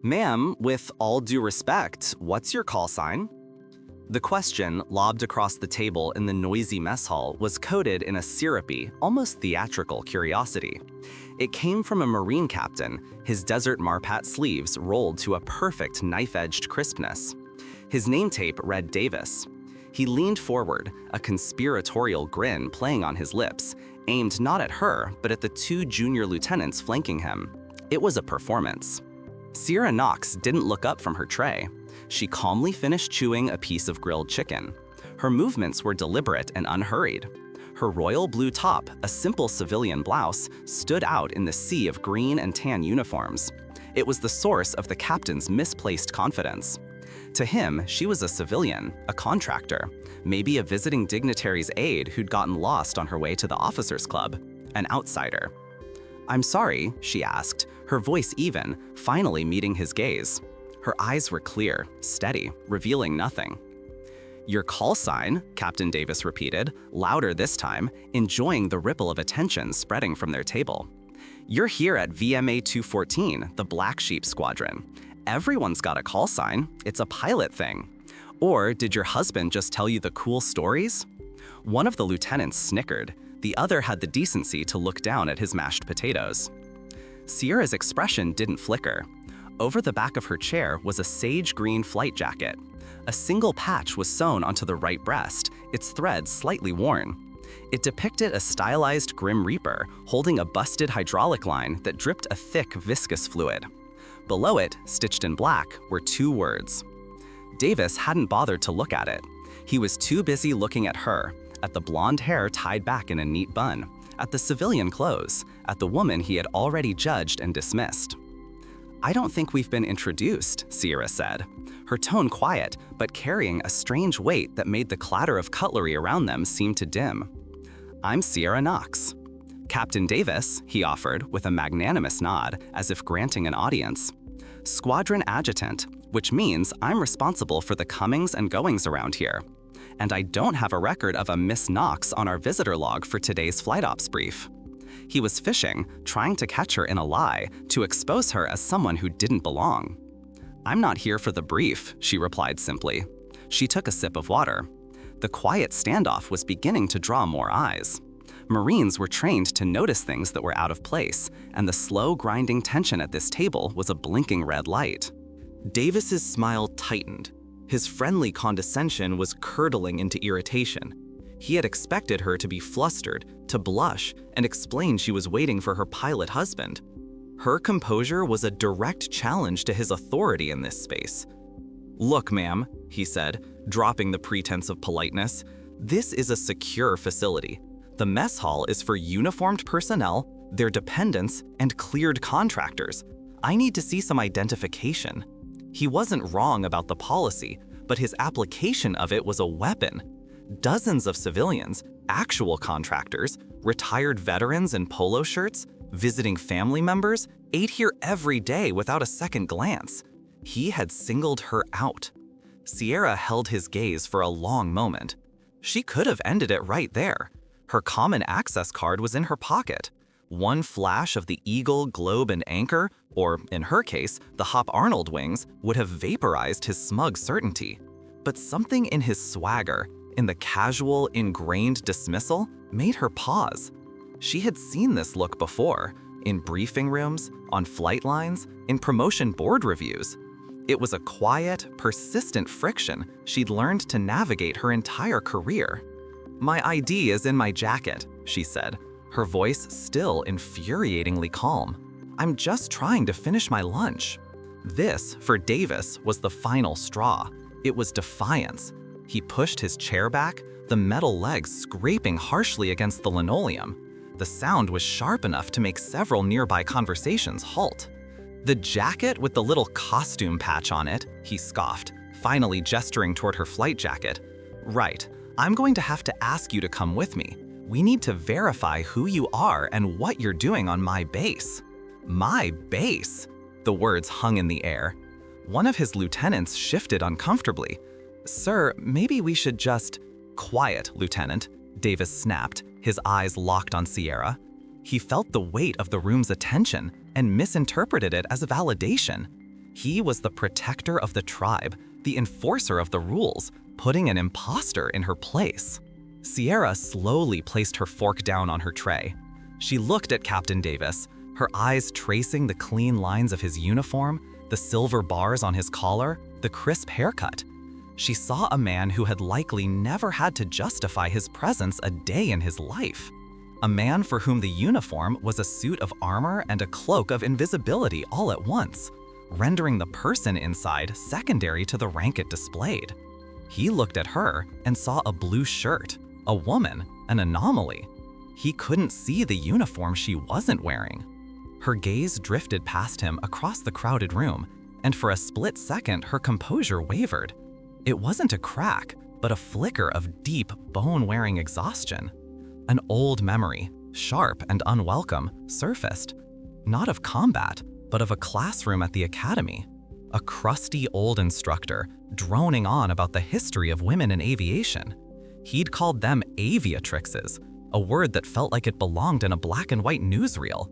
Ma'am, with all due respect, what's your call sign? The question, lobbed across the table in the noisy mess hall, was coded in a syrupy, almost theatrical curiosity. It came from a Marine captain, his desert marpat sleeves rolled to a perfect knife-edged crispness. His name tape read Davis. He leaned forward, a conspiratorial grin playing on his lips, aimed not at her, but at the two junior lieutenants flanking him. It was a performance. Sierra Knox didn't look up from her tray. She calmly finished chewing a piece of grilled chicken. Her movements were deliberate and unhurried. Her royal blue top, a simple civilian blouse, stood out in the sea of green and tan uniforms. It was the source of the captain's misplaced confidence. To him, she was a civilian, a contractor, maybe a visiting dignitary's aide who'd gotten lost on her way to the officers' club, an outsider. "I'm sorry," she asked, her voice even, finally meeting his gaze. Her eyes were clear, steady, revealing nothing. "Your call sign," Captain Davis repeated, louder this time, enjoying the ripple of attention spreading from their table. "You're here at VMA 214, the Black Sheep Squadron. Everyone's got a call sign. It's a pilot thing. Or did your husband just tell you the cool stories?" One of the lieutenants snickered. The other had the decency to look down at his mashed potatoes. Sierra's expression didn't flicker. Over the back of her chair was a sage green flight jacket. A single patch was sewn onto the right breast, its threads slightly worn. It depicted a stylized Grim Reaper holding a busted hydraulic line that dripped a thick, viscous fluid. Below it, stitched in black, were two words. Davis hadn't bothered to look at it. He was too busy looking at her, at the blonde hair tied back in a neat bun, at the civilian clothes, at the woman he had already judged and dismissed. "I don't think we've been introduced," Sierra said, her tone quiet, but carrying a strange weight that made the clatter of cutlery around them seem to dim. "I'm Sierra Knox." "Captain Davis," he offered with a magnanimous nod, as if granting an audience. "Squadron adjutant, which means I'm responsible for the comings and goings around here. And I don't have a record of a Miss Knox on our visitor log for today's flight ops brief." He was fishing, trying to catch her in a lie, to expose her as someone who didn't belong. "I'm not here for the brief," she replied simply. She took a sip of water. The quiet standoff was beginning to draw more eyes. Marines were trained to notice things that were out of place, and the slow grinding tension at this table was a blinking red light. Davis's smile tightened. His friendly condescension was curdling into irritation. He had expected her to be flustered, to blush, and explain she was waiting for her pilot husband. Her composure was a direct challenge to his authority in this space. "Look, ma'am," he said, dropping the pretense of politeness, "this is a secure facility. The mess hall is for uniformed personnel, their dependents, and cleared contractors. I need to see some identification." He wasn't wrong about the policy, but his application of it was a weapon. Dozens of civilians, actual contractors, retired veterans in polo shirts, visiting family members, ate here every day without a second glance. He had singled her out. Sierra held his gaze for a long moment. She could have ended it right there. Her common access card was in her pocket. One flash of the Eagle, Globe, and Anchor, or in her case, the Hop Arnold wings, would have vaporized his smug certainty. But something in his swagger, in the casual, ingrained dismissal, made her pause. She had seen this look before, in briefing rooms, on flight lines, in promotion board reviews. It was a quiet, persistent friction she'd learned to navigate her entire career. "My ID is in my jacket," she said, her voice still infuriatingly calm. "I'm just trying to finish my lunch." This, for Davis, was the final straw. It was defiance. He pushed his chair back, the metal legs scraping harshly against the linoleum. The sound was sharp enough to make several nearby conversations halt. "The jacket with the little costume patch on it," he scoffed, finally gesturing toward her flight jacket. "Right. I'm going to have to ask you to come with me. We need to verify who you are and what you're doing on my base." "My base?" The words hung in the air. One of his lieutenants shifted uncomfortably. "Sir, maybe we should just—" "Quiet, Lieutenant," Davis snapped, his eyes locked on Sierra. He felt the weight of the room's attention and misinterpreted it as a validation. He was the protector of the tribe, the enforcer of the rules, putting an imposter in her place. Sierra slowly placed her fork down on her tray. She looked at Captain Davis, her eyes tracing the clean lines of his uniform, the silver bars on his collar, the crisp haircut. She saw a man who had likely never had to justify his presence a day in his life. A man for whom the uniform was a suit of armor and a cloak of invisibility all at once, rendering the person inside secondary to the rank it displayed. He looked at her and saw a blue shirt, a woman, an anomaly. He couldn't see the uniform she wasn't wearing. Her gaze drifted past him across the crowded room, and for a split second her composure wavered. It wasn't a crack, but a flicker of deep, bone-wearing exhaustion. An old memory, sharp and unwelcome, surfaced. Not of combat, but of a classroom at the academy. A crusty old instructor droning on about the history of women in aviation. He'd called them aviatrixes, a word that felt like it belonged in a black and white newsreel.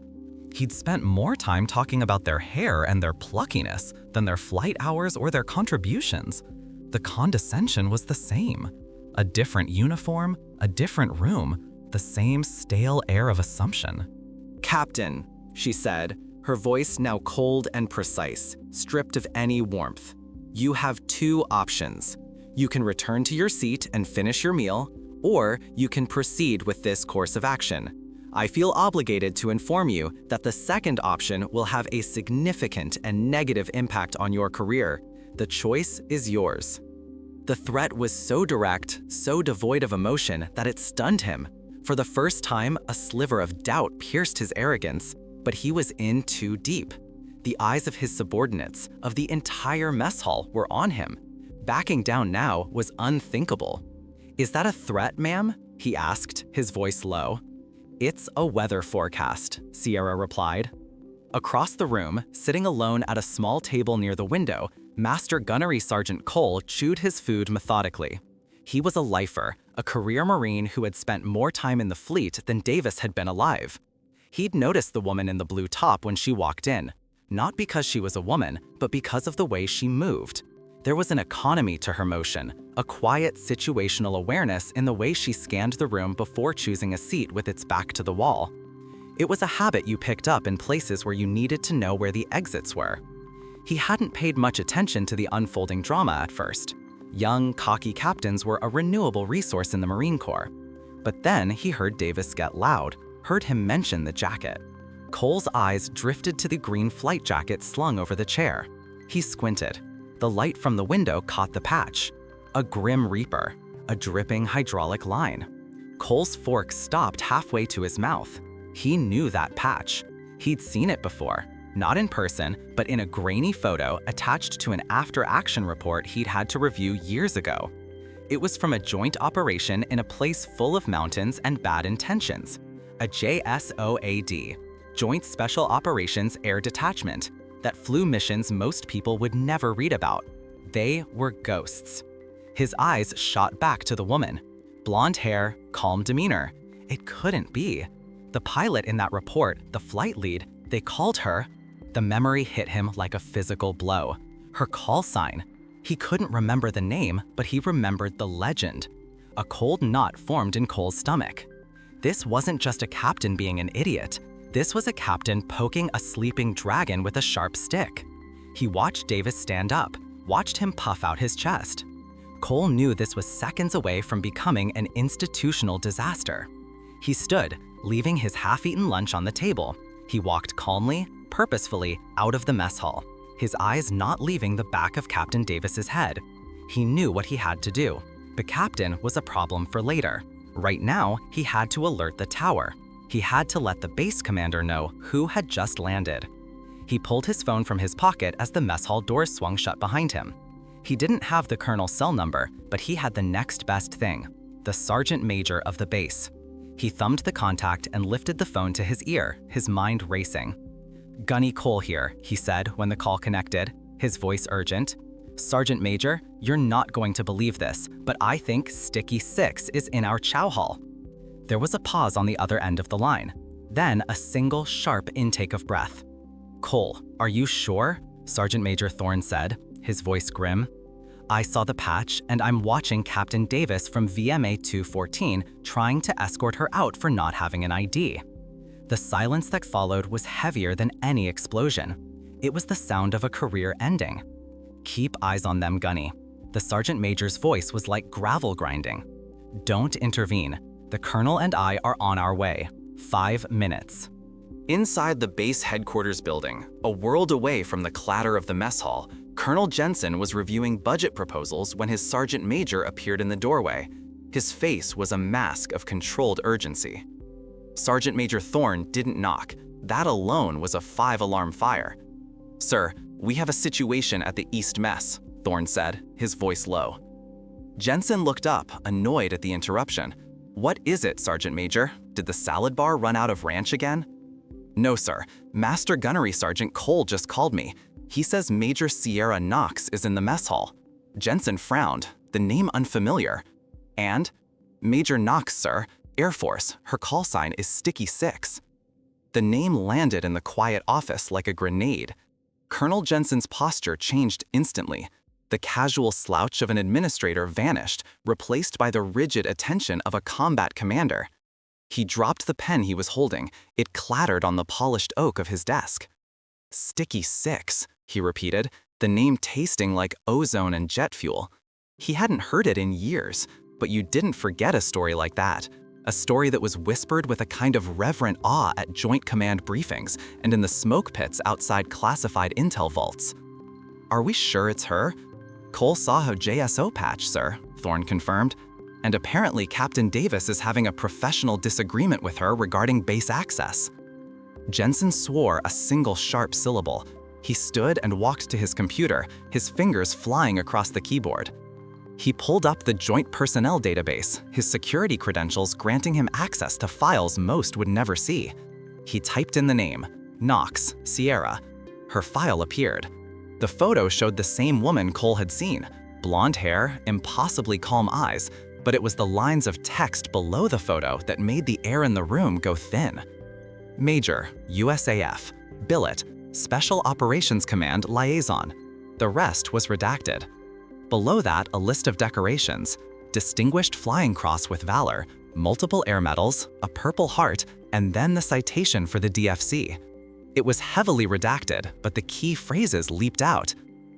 He'd spent more time talking about their hair and their pluckiness than their flight hours or their contributions. The condescension was the same. A different uniform, a different room, the same stale air of assumption. "Captain," she said, her voice now cold and precise, stripped of any warmth. "You have two options. You can return to your seat and finish your meal, or you can proceed with this course of action. I feel obligated to inform you that the second option will have a significant and negative impact on your career. The choice is yours." The threat was so direct, so devoid of emotion, that it stunned him. For the first time, a sliver of doubt pierced his arrogance, but he was in too deep. The eyes of his subordinates, of the entire mess hall, were on him. Backing down now was unthinkable. "Is that a threat, ma'am?" he asked, his voice low. "It's a weather forecast," Sierra replied. Across the room, sitting alone at a small table near the window, Master Gunnery Sergeant Cole chewed his food methodically. He was a lifer, a career Marine who had spent more time in the fleet than Davis had been alive. He'd noticed the woman in the blue top when she walked in, not because she was a woman, but because of the way she moved. There was an economy to her motion, a quiet situational awareness in the way she scanned the room before choosing a seat with its back to the wall. It was a habit you picked up in places where you needed to know where the exits were. He hadn't paid much attention to the unfolding drama at first. Young, cocky captains were a renewable resource in the Marine Corps. But then he heard Davis get loud, heard him mention the jacket. Cole's eyes drifted to the green flight jacket slung over the chair. He squinted. The light from the window caught the patch. A Grim Reaper, a dripping hydraulic line. Cole's fork stopped halfway to his mouth. He knew that patch. He'd seen it before. Not in person, but in a grainy photo attached to an after-action report he'd had to review years ago. It was from a joint operation in a place full of mountains and bad intentions. A JSOAD, Joint Special Operations Air Detachment, that flew missions most people would never read about. They were ghosts. His eyes shot back to the woman. Blonde hair, calm demeanor. It couldn't be. The pilot in that report, the flight lead, they called her. The memory hit him like a physical blow. Her call sign. He couldn't remember the name, but he remembered the legend. A cold knot formed in Cole's stomach. This wasn't just a captain being an idiot. This was a captain poking a sleeping dragon with a sharp stick. He watched Davis stand up, watched him puff out his chest. Cole knew this was seconds away from becoming an institutional disaster. He stood, leaving his half-eaten lunch on the table. He walked calmly, purposefully out of the mess hall, his eyes not leaving the back of Captain Davis's head. He knew what he had to do. The captain was a problem for later. Right now, he had to alert the tower. He had to let the base commander know who had just landed. He pulled his phone from his pocket as the mess hall doors swung shut behind him. He didn't have the colonel's cell number, but he had the next best thing, the sergeant major of the base. He thumbed the contact and lifted the phone to his ear, his mind racing. "Gunny Cole here," he said when the call connected, his voice urgent. "Sergeant Major, you're not going to believe this, but I think Sticky 6 is in our chow hall." There was a pause on the other end of the line. Then a single sharp intake of breath. "Cole, are you sure?" Sergeant Major Thorne said, his voice grim. I saw the patch, and I'm watching Captain Davis from VMA 214 trying to escort her out for not having an ID. The silence that followed was heavier than any explosion. It was the sound of a career ending. Keep eyes on them, Gunny. The Sergeant Major's voice was like gravel grinding. Don't intervene. The Colonel and I are on our way. 5 minutes. Inside the base headquarters building, a world away from the clatter of the mess hall, Colonel Jensen was reviewing budget proposals when his Sergeant Major appeared in the doorway. His face was a mask of controlled urgency. Sergeant Major Thorne didn't knock. That alone was a 5-alarm fire. "Sir, we have a situation at the East Mess," Thorne said, his voice low. Jensen looked up, annoyed at the interruption. "What is it, Sergeant Major? Did the salad bar run out of ranch again?" "No, sir. Master Gunnery Sergeant Cole just called me. He says Major Sierra Knox is in the mess hall." Jensen frowned, the name unfamiliar. "And?" "Major Knox, sir. Air Force. Her call sign is Sticky 6. The name landed in the quiet office like a grenade. Colonel Jensen's posture changed instantly. The casual slouch of an administrator vanished, replaced by the rigid attention of a combat commander. He dropped the pen he was holding. It clattered on the polished oak of his desk. "Sticky 6, he repeated, the name tasting like ozone and jet fuel. He hadn't heard it in years, but you didn't forget a story like that. A story that was whispered with a kind of reverent awe at Joint Command briefings and in the smoke pits outside classified intel vaults. "Are we sure it's her?" "Cole saw her JSO patch, sir," Thorne confirmed. "And apparently Captain Davis is having a professional disagreement with her regarding base access." Jensen swore a single sharp syllable. He stood and walked to his computer, his fingers flying across the keyboard. He pulled up the Joint Personnel database, his security credentials granting him access to files most would never see. He typed in the name, Knox, Sierra. Her file appeared. The photo showed the same woman Cole had seen, blonde hair, impossibly calm eyes, but it was the lines of text below the photo that made the air in the room go thin. Major, USAF, Billet, Special Operations Command Liaison. The rest was redacted. Below that, a list of decorations, Distinguished Flying Cross with Valor, multiple air medals, a Purple Heart, and then the citation for the DFC. It was heavily redacted, but the key phrases leaped out.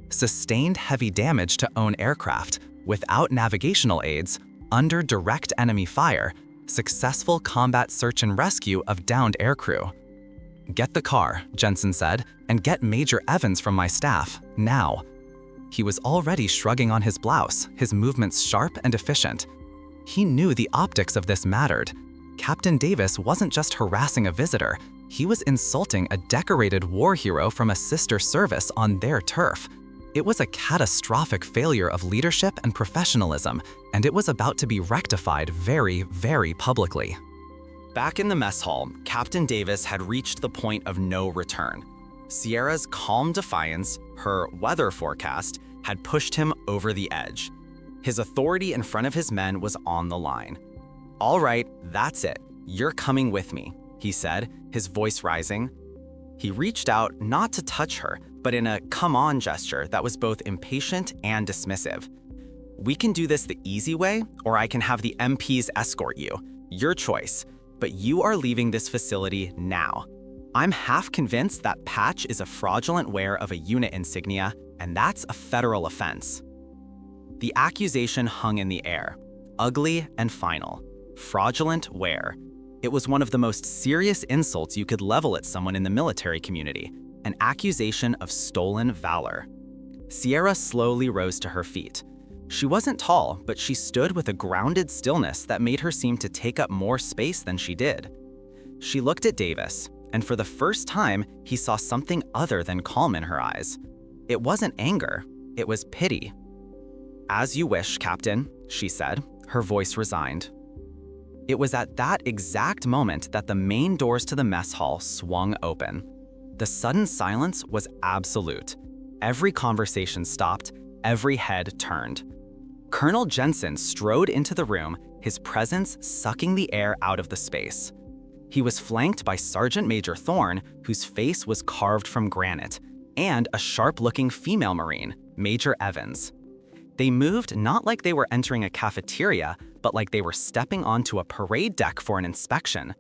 Sustained heavy damage to own aircraft, without navigational aids, under direct enemy fire, successful combat search and rescue of downed aircrew. "Get the car," Jensen said, "and get Major Evans from my staff, now." He was already shrugging on his blouse, his movements sharp and efficient. He knew the optics of this mattered. Captain Davis wasn't just harassing a visitor, he was insulting a decorated war hero from a sister service on their turf. It was a catastrophic failure of leadership and professionalism, and it was about to be rectified very, very publicly. Back in the mess hall, Captain Davis had reached the point of no return. Sierra's calm defiance, her weather forecast, had pushed him over the edge. His authority in front of his men was on the line. "All right, that's it. You're coming with me," he said, his voice rising. He reached out not to touch her, but in a come-on gesture that was both impatient and dismissive. "We can do this the easy way, or I can have the MPs escort you. Your choice. But you are leaving this facility now. I'm half convinced that patch is a fraudulent wear of a unit insignia, and that's a federal offense." The accusation hung in the air, ugly and final. Fraudulent wear. It was one of the most serious insults you could level at someone in the military community, an accusation of stolen valor. Sierra slowly rose to her feet. She wasn't tall, but she stood with a grounded stillness that made her seem to take up more space than she did. She looked at Davis, and for the first time, he saw something other than calm in her eyes. It wasn't anger, it was pity. "As you wish, Captain," she said, her voice resigned. It was at that exact moment that the main doors to the mess hall swung open. The sudden silence was absolute. Every conversation stopped, every head turned. Colonel Jensen strode into the room, his presence sucking the air out of the space. He was flanked by Sergeant Major Thorne, whose face was carved from granite, and a sharp-looking female Marine, Major Evans. They moved not like they were entering a cafeteria, but like they were stepping onto a parade deck for an inspection.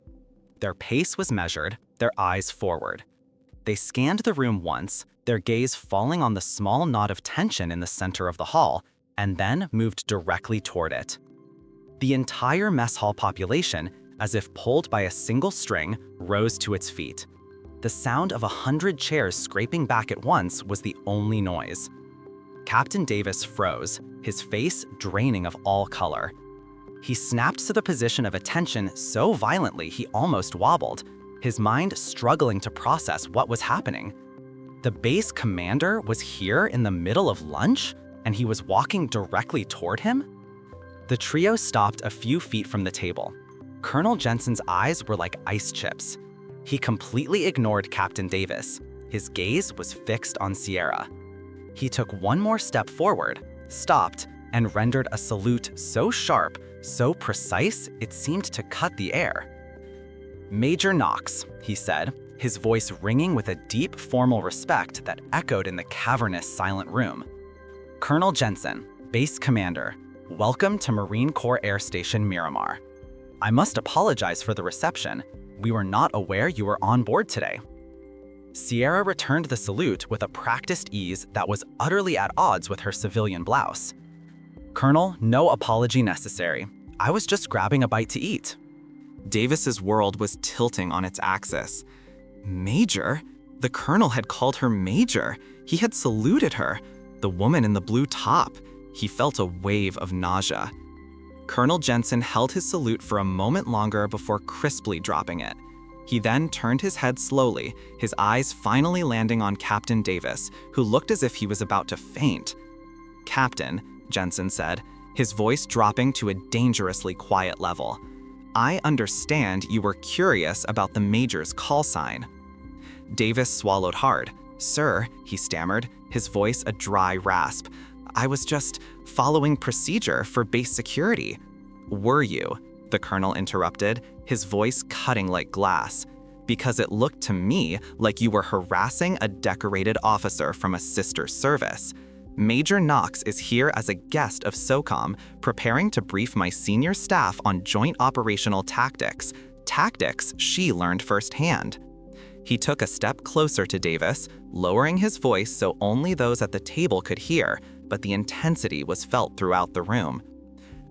Their pace was measured, their eyes forward. They scanned the room once, their gaze falling on the small knot of tension in the center of the hall, and then moved directly toward it. The entire mess hall population, as if pulled by a single string, rose to its feet. The sound of 100 chairs scraping back at once was the only noise. Captain Davis froze, his face draining of all color. He snapped to the position of attention so violently he almost wobbled, his mind struggling to process what was happening. The base commander was here in the middle of lunch, and he was walking directly toward him? The trio stopped a few feet from the table. Colonel Jensen's eyes were like ice chips. He completely ignored Captain Davis. His gaze was fixed on Sierra. He took one more step forward, stopped, and rendered a salute so sharp, so precise, it seemed to cut the air. "Major Knox," he said, his voice ringing with a deep formal respect that echoed in the cavernous silent room. "Colonel Jensen, Base Commander, welcome to Marine Corps Air Station Miramar. I must apologize for the reception. We were not aware you were on board today." Sierra returned the salute with a practiced ease that was utterly at odds with her civilian blouse. "Colonel, no apology necessary. I was just grabbing a bite to eat." Davis's world was tilting on its axis. Major? The colonel had called her Major. He had saluted her. The woman in the blue top. He felt a wave of nausea. Colonel Jensen held his salute for a moment longer before crisply dropping it. He then turned his head slowly, his eyes finally landing on Captain Davis, who looked as if he was about to faint. "Captain," Jensen said, his voice dropping to a dangerously quiet level, "I understand you were curious about the Major's call sign." Davis swallowed hard. "Sir," he stammered, his voice a dry rasp, "I was just following procedure for base security." "Were you?" the colonel interrupted, his voice cutting like glass. "Because it looked to me like you were harassing a decorated officer from a sister service. Major Knox is here as a guest of SOCOM, preparing to brief my senior staff on joint operational tactics she learned firsthand." He took a step closer to Davis, lowering his voice so only those at the table could hear, but the intensity was felt throughout the room.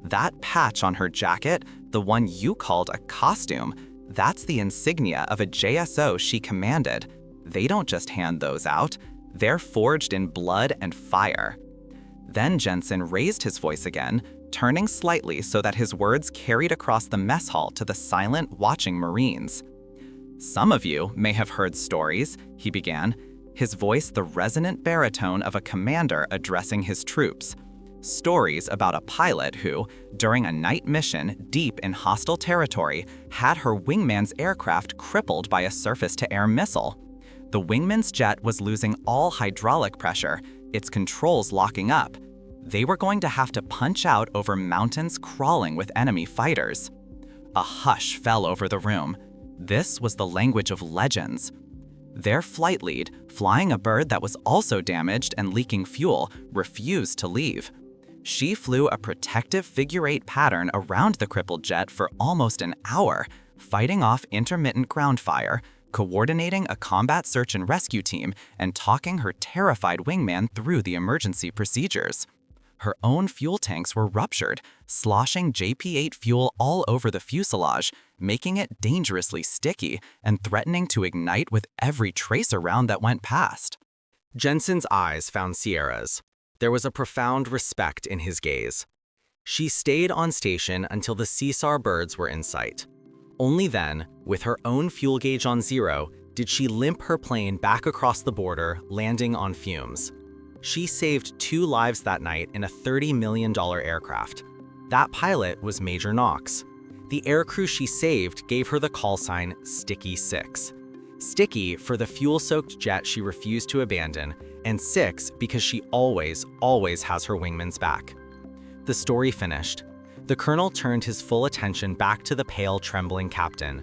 "That patch on her jacket, the one you called a costume, that's the insignia of a JSO she commanded. They don't just hand those out. They're forged in blood and fire." Then Jensen raised his voice again, turning slightly so that his words carried across the mess hall to the silent, watching Marines. "Some of you may have heard stories," he began, his voice the resonant baritone of a commander addressing his troops. "Stories about a pilot who, during a night mission deep in hostile territory, had her wingman's aircraft crippled by a surface-to-air missile. The wingman's jet was losing all hydraulic pressure, its controls locking up. They were going to have to punch out over mountains crawling with enemy fighters." A hush fell over the room. This was the language of legends. Their flight lead, flying a bird that was also damaged and leaking fuel, refused to leave. She flew a protective figure-8 pattern around the crippled jet for almost an hour, fighting off intermittent ground fire, coordinating a combat search and rescue team, and talking her terrified wingman through the emergency procedures. Her own fuel tanks were ruptured, sloshing JP-8 fuel all over the fuselage, making it dangerously sticky and threatening to ignite with every tracer round that went past. Jensen's eyes found Sierra's. There was a profound respect in his gaze. She stayed on station until the Caesar birds were in sight. Only then, with her own fuel gauge on zero, did she limp her plane back across the border, landing on fumes. She saved 2 lives that night in a $30 million aircraft. That pilot was Major Knox. The aircrew she saved gave her the call sign Sticky 6. Sticky for the fuel-soaked jet she refused to abandon, and 6 because she always has her wingman's back. The story finished. The colonel turned his full attention back to the pale, trembling captain.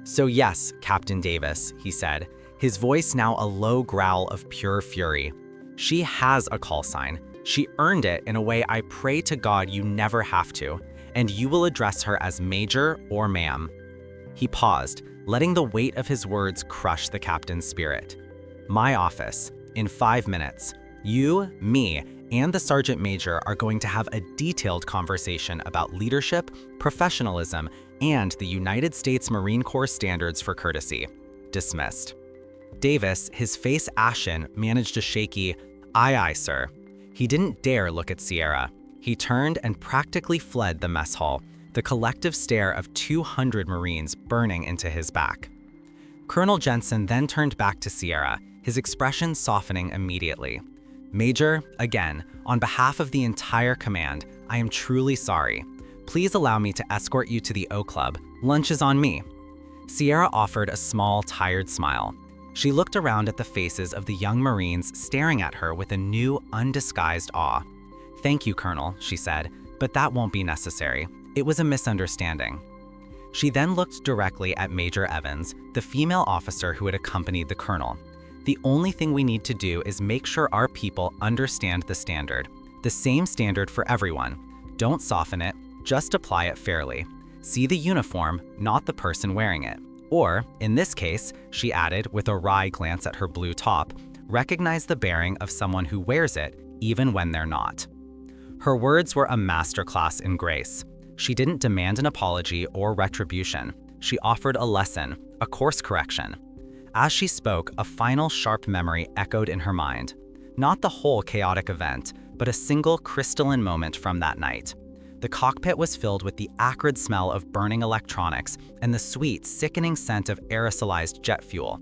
"So yes, Captain Davis," he said, his voice now a low growl of pure fury. "She has a call sign. She earned it in a way I pray to God you never have to, and you will address her as Major or Ma'am." He paused, letting the weight of his words crush the captain's spirit. "My office. In 5 minutes. You, me, and the Sergeant Major are going to have a detailed conversation about leadership, professionalism, and the United States Marine Corps standards for courtesy." Dismissed. Davis, his face ashen, managed a shaky, "Aye, aye, sir." He didn't dare look at Sierra. He turned and practically fled the mess hall, the collective stare of 200 Marines burning into his back. Colonel Jensen then turned back to Sierra, his expression softening immediately. "Major, again, on behalf of the entire command, I am truly sorry. Please allow me to escort you to the O Club. Lunch is on me." Sierra offered a small, tired smile. She looked around at the faces of the young Marines staring at her with a new, undisguised awe. "Thank you, Colonel," she said, "but that won't be necessary. It was a misunderstanding." She then looked directly at Major Evans, the female officer who had accompanied the colonel. "The only thing we need to do is make sure our people understand the standard. The same standard for everyone. Don't soften it, just apply it fairly. See the uniform, not the person wearing it. Or, in this case," she added with a wry glance at her blue top, "recognize the bearing of someone who wears it, even when they're not." Her words were a masterclass in grace. She didn't demand an apology or retribution. She offered a lesson, a course correction. As she spoke, a final sharp memory echoed in her mind. Not the whole chaotic event, but a single crystalline moment from that night. The cockpit was filled with the acrid smell of burning electronics and the sweet, sickening scent of aerosolized jet fuel.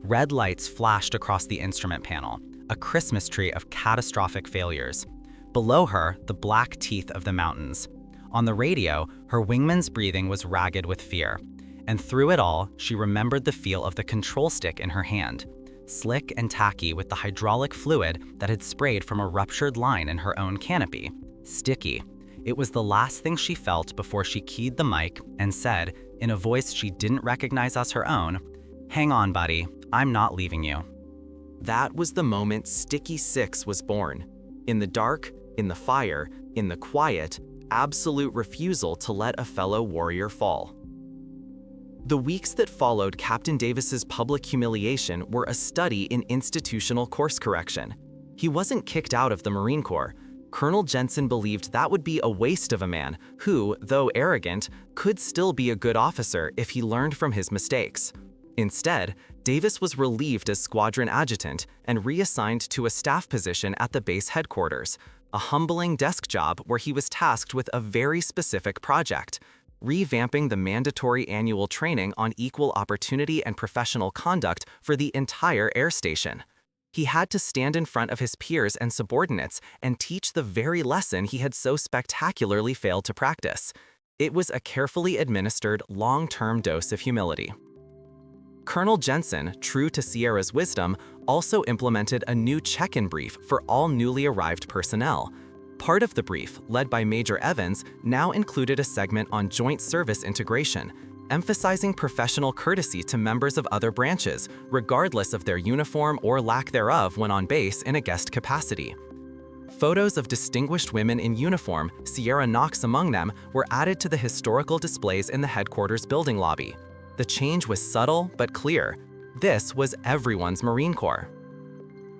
Red lights flashed across the instrument panel, a Christmas tree of catastrophic failures. Below her, the black teeth of the mountains. On the radio, her wingman's breathing was ragged with fear. And through it all, she remembered the feel of the control stick in her hand, slick and tacky with the hydraulic fluid that had sprayed from a ruptured line in her own canopy. Sticky. It was the last thing she felt before she keyed the mic and said, in a voice she didn't recognize as her own, "Hang on, buddy, I'm not leaving you." That was the moment Sticky 6 was born. In the dark, in the fire, in the quiet, absolute refusal to let a fellow warrior fall. The weeks that followed Captain Davis's public humiliation were a study in institutional course correction. He wasn't kicked out of the Marine Corps. Colonel Jensen believed that would be a waste of a man who, though arrogant, could still be a good officer if he learned from his mistakes. Instead, Davis was relieved as squadron adjutant and reassigned to a staff position at the base headquarters, a humbling desk job where he was tasked with a very specific project: revamping the mandatory annual training on equal opportunity and professional conduct for the entire air station. He had to stand in front of his peers and subordinates and teach the very lesson he had so spectacularly failed to practice. It was a carefully administered, long-term dose of humility. Colonel Jensen, true to Sierra's wisdom, also implemented a new check-in brief for all newly arrived personnel. Part of the brief, led by Major Evans, now included a segment on joint service integration, emphasizing professional courtesy to members of other branches, regardless of their uniform or lack thereof when on base in a guest capacity. Photos of distinguished women in uniform, Sierra Knox among them, were added to the historical displays in the headquarters building lobby. The change was subtle but clear. This was everyone's Marine Corps.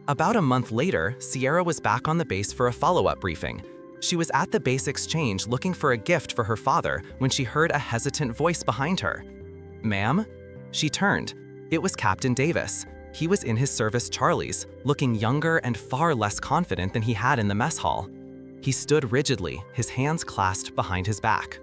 About a month later, Sierra was back on the base for a follow-up briefing. She was at the base exchange looking for a gift for her father when she heard a hesitant voice behind her. "Ma'am?" She turned. It was Captain Davis. He was in his service Charlie's, looking younger and far less confident than he had in the mess hall. He stood rigidly, his hands clasped behind his back.